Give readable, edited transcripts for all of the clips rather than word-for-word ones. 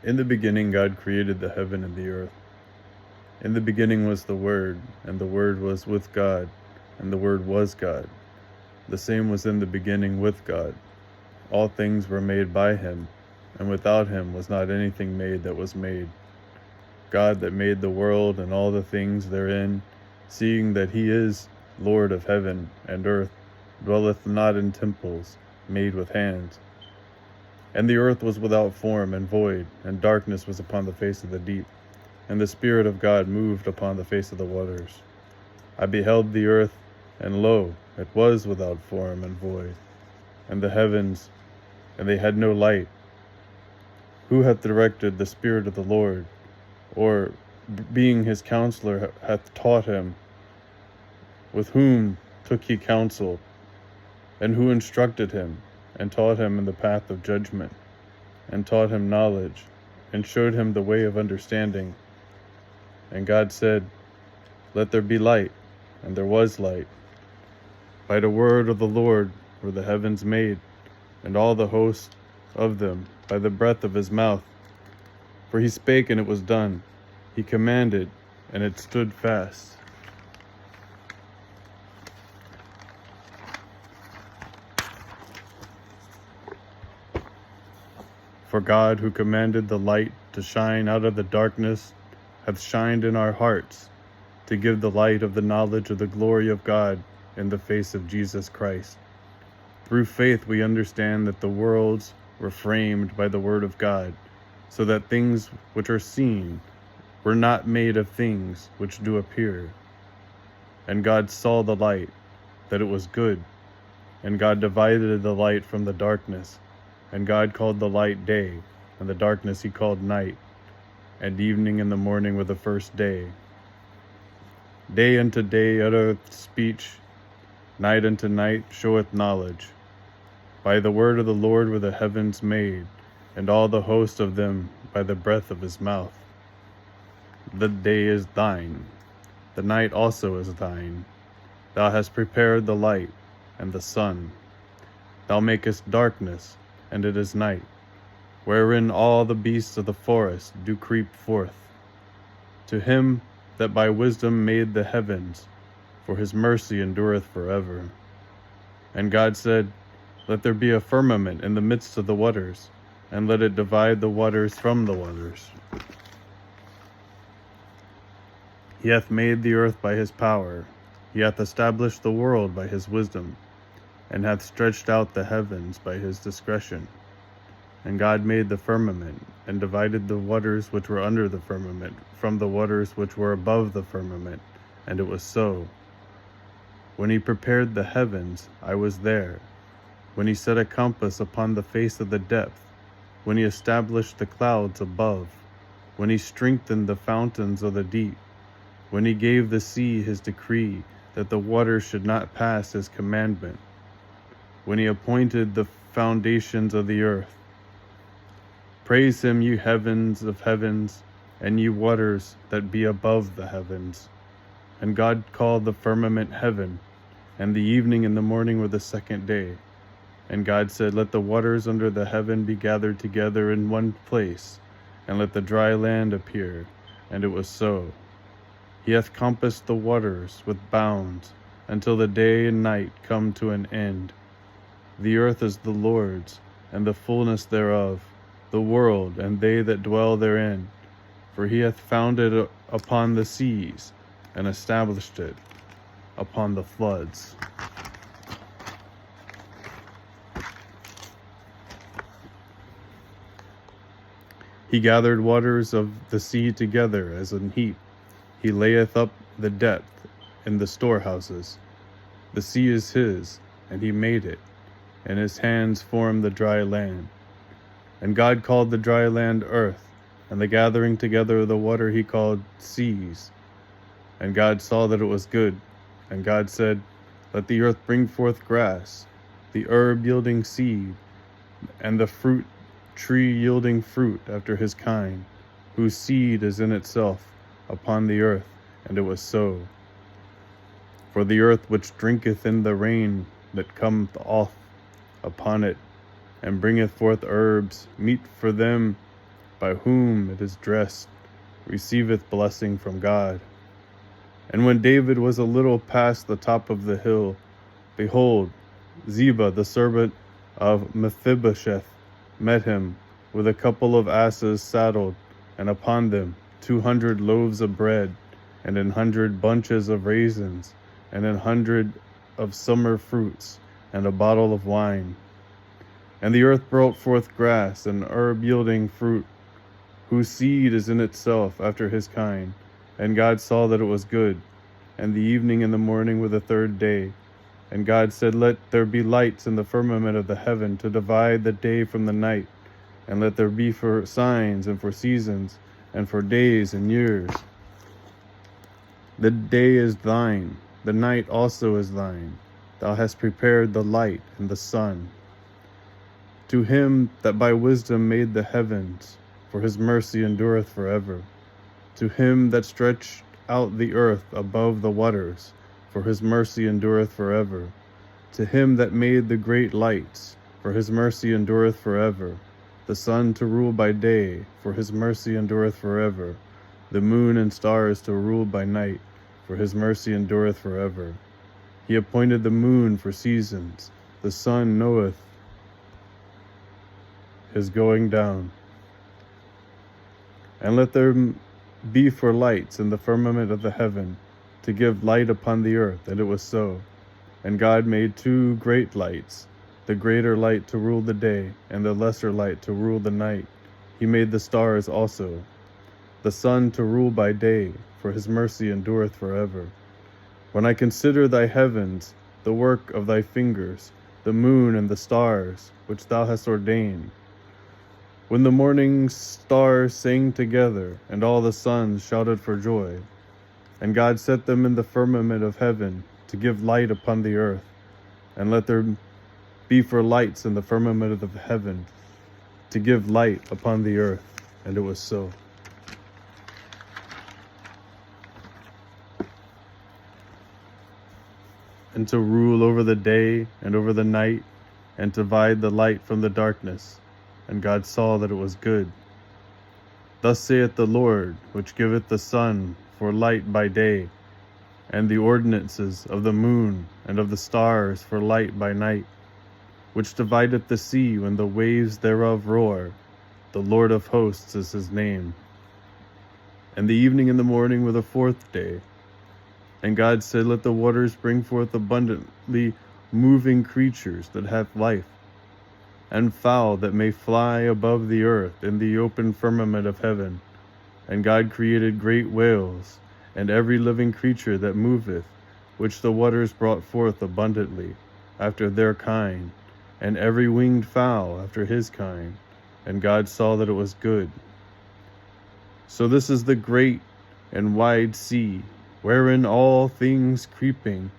In the beginning God created the heaven and the earth. In the beginning was the Word, and the Word was with God, and the Word was God. The same was in the beginning with God. All things were made by him, and without him was not anything made that was made. God that made the world and all the things therein, seeing that he is Lord of heaven and earth, dwelleth not in temples made with hands. And the earth was without form and void, and darkness was upon the face of the deep, and the Spirit of God moved upon the face of the waters. I beheld the earth, and lo, it was without form and void, and the heavens, and they had no light. Who hath directed the Spirit of the Lord, or being his counselor hath taught him? With whom took he counsel, and who instructed him, and taught him in the path of judgment, and taught him knowledge, and showed him the way of understanding? And God said, Let there be light, and there was light. By the word of the Lord were the heavens made, and all the host of them by the breath of his mouth. For he spake, and it was done. He commanded, and it stood fast. For God, who commanded the light to shine out of the darkness, hath shined in our hearts, to give the light of the knowledge of the glory of God in the face of Jesus Christ. Through faith we understand that the worlds were framed by the word of God, so that things which are seen were not made of things which do appear. And God saw the light, that it was good, and God divided the light from the darkness. And God called the light day, and the darkness he called night. And evening and the morning were the first day. Day unto day uttereth speech, night unto night showeth knowledge. By the word of the Lord were the heavens made, and all the host of them by the breath of his mouth. The day is thine, the night also is thine. Thou hast prepared the light and the sun. Thou makest darkness, and it is night, wherein all the beasts of the forest do creep forth. To him that by wisdom made the heavens, for his mercy endureth forever. And God said, Let there be a firmament in the midst of the waters, and let it divide the waters from the waters. He hath made the earth by his power, he hath established the world by his wisdom, and hath stretched out the heavens by his discretion. And God made the firmament, and divided the waters which were under the firmament from the waters which were above the firmament, and it was so. When he prepared the heavens, I was there. When he set a compass upon the face of the depth, when he established the clouds above, when he strengthened the fountains of the deep, when he gave the sea his decree, that the waters should not pass his commandment, when he appointed the foundations of the earth. Praise him, you heavens of heavens, and ye waters that be above the heavens. And God called the firmament heaven, and the evening and the morning were the second day. And God said, Let the waters under the heaven be gathered together in one place, and let the dry land appear. And it was so. He hath compassed the waters with bounds, until the day and night come to an end. The earth is the Lord's, and the fullness thereof, the world, and they that dwell therein. For he hath founded it upon the seas, and established it upon the floods. He gathered waters of the sea together as an heap. He layeth up the depth in the storehouses. The sea is his, and he made it, and his hands formed the dry land. And God called the dry land earth, and the gathering together of the water he called seas. And God saw that it was good. And God said, Let the earth bring forth grass, the herb yielding seed, and the fruit tree yielding fruit after his kind, whose seed is in itself upon the earth. And it was so. For the earth which drinketh in the rain that cometh off upon it, and bringeth forth herbs, meat for them by whom it is dressed, receiveth blessing from God. And when David was a little past the top of the hill, behold, Ziba, the servant of Mephibosheth, met him with a couple of asses saddled, and upon them 200 loaves of bread, and 100 bunches of raisins, and 100 of summer fruits, and a bottle of wine. And the earth brought forth grass, and herb yielding fruit, whose seed is in itself after his kind. And God saw that it was good. And the evening and the morning were the third day. And God said, Let there be lights in the firmament of the heaven to divide the day from the night, and let there be for signs and for seasons, and for days and years. The day is thine, the night also is thine. Thou hast prepared the light and the sun. To him that by wisdom made the heavens, for his mercy endureth forever. To him that stretched out the earth above the waters, for his mercy endureth forever. To him that made the great lights, for his mercy endureth forever. The sun to rule by day, for his mercy endureth forever. The moon and stars to rule by night, for his mercy endureth forever. He appointed the moon for seasons. The sun knoweth his going down. And let there be for lights in the firmament of the heaven, to give light upon the earth. And it was so. And God made 2 great lights, the greater light to rule the day, and the lesser light to rule the night. He made the stars also. The sun to rule by day, for his mercy endureth forever. When I consider thy heavens, the work of thy fingers, the moon and the stars, which thou hast ordained. When the morning stars sang together, and all the suns shouted for joy. And God set them in the firmament of heaven, to give light upon the earth. And let there be for lights in the firmament of heaven, to give light upon the earth. And it was so. And to rule over the day and over the night, and to divide the light from the darkness. And God saw that it was good. Thus saith the Lord, which giveth the sun for light by day, and the ordinances of the moon and of the stars for light by night, which divideth the sea when the waves thereof roar. The Lord of hosts is his name. And the evening and the morning were the 4th day. And God said, Let the waters bring forth abundantly moving creatures that have life, and fowl that may fly above the earth in the open firmament of heaven. And God created great whales, and every living creature that moveth, which the waters brought forth abundantly, after their kind, and every winged fowl after his kind. And God saw that it was good. So this is the great and wide sea, wherein all things creeping,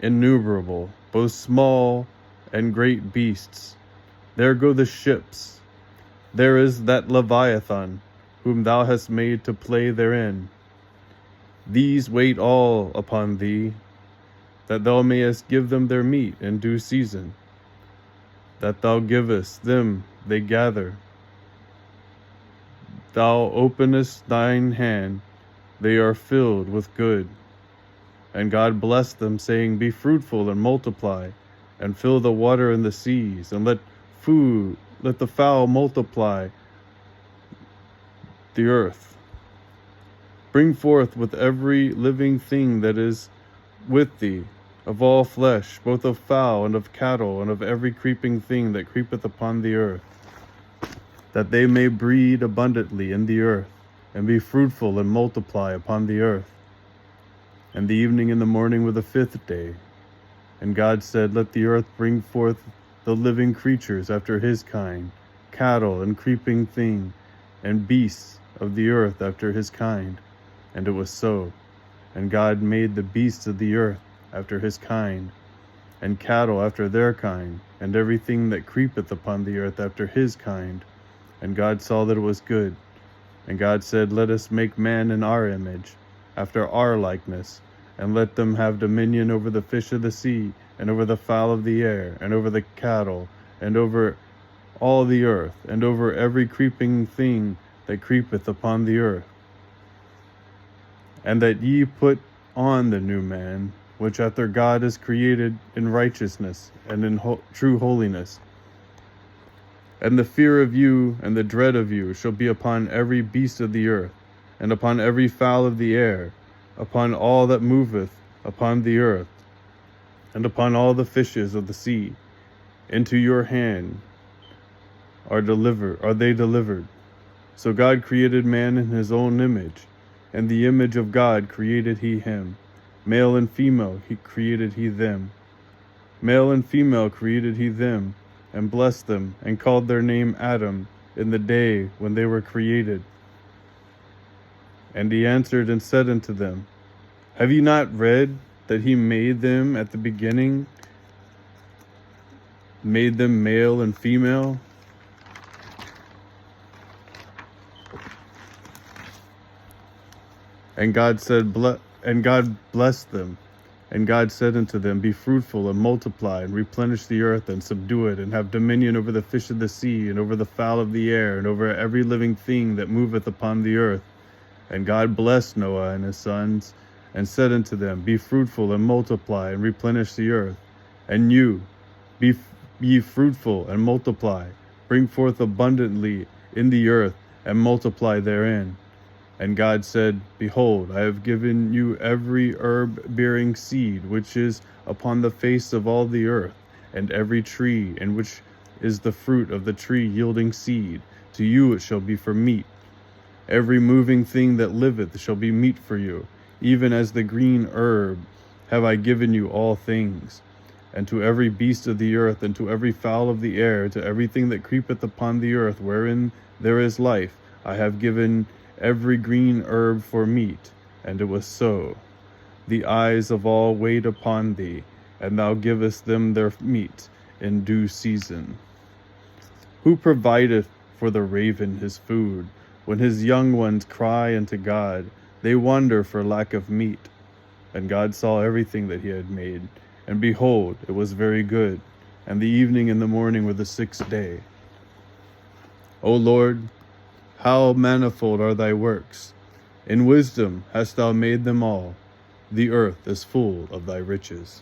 innumerable, both small and great beasts. There go the ships. There is that Leviathan, whom thou hast made to play therein. These wait all upon thee, that thou mayest give them their meat in due season. That thou givest them, they gather. Thou openest thine hand, they are filled with good. And God blessed them, saying, Be fruitful and multiply, and fill the water in the seas, and let the fowl multiply the earth. Bring forth with every living thing that is with thee, of all flesh, both of fowl and of cattle, and of every creeping thing that creepeth upon the earth, that they may breed abundantly in the earth, and be fruitful and multiply upon the earth. And the evening and the morning were the 5th day. And God said, Let the earth bring forth the living creatures after his kind, cattle and creeping thing, and beasts of the earth after his kind. And it was so. And God made the beasts of the earth after his kind, and cattle after their kind, and everything that creepeth upon the earth after his kind. And God saw that it was good. And God said, Let us make man in our image, after our likeness, and let them have dominion over the fish of the sea, and over the fowl of the air, and over the cattle, and over all the earth, and over every creeping thing that creepeth upon the earth. And that ye put on the new man, which after God is created in righteousness and in true holiness. And the fear of you and the dread of you shall be upon every beast of the earth, and upon every fowl of the air, upon all that moveth upon the earth, and upon all the fishes of the sea. Into your hand are they delivered. So God created man in his own image, and the image of God created he him. Male and female created he them. Male and female created he them, and blessed them, and called their name Adam in the day when they were created. And he answered and said unto them, Have ye not read that he made them at the beginning, made them male and female? And God blessed them. And God said unto them, Be fruitful and multiply, and replenish the earth, and subdue it, and have dominion over the fish of the sea, and over the fowl of the air, and over every living thing that moveth upon the earth. And God blessed Noah and his sons, and said unto them, Be fruitful and multiply, and replenish the earth. And you, be ye fruitful and multiply, bring forth abundantly in the earth, and multiply therein. And God said, Behold, I have given you every herb bearing seed which is upon the face of all the earth, and every tree in which is the fruit of the tree yielding seed. To you it shall be for meat. Every moving thing that liveth shall be meat for you. Even as the green herb have I given you all things. And to every beast of the earth, and to every fowl of the air, to everything that creepeth upon the earth, wherein there is life, I have given every green herb for meat. And it was so. The eyes of all wait upon thee, and thou givest them their meat in due season. Who provideth for the raven his food? When his young ones cry unto God, they wonder for lack of meat. And God saw everything that he had made, and behold, it was very good. And the evening and the morning were the sixth day. O Lord, how manifold are thy works! In wisdom hast thou made them all. The earth is full of thy riches.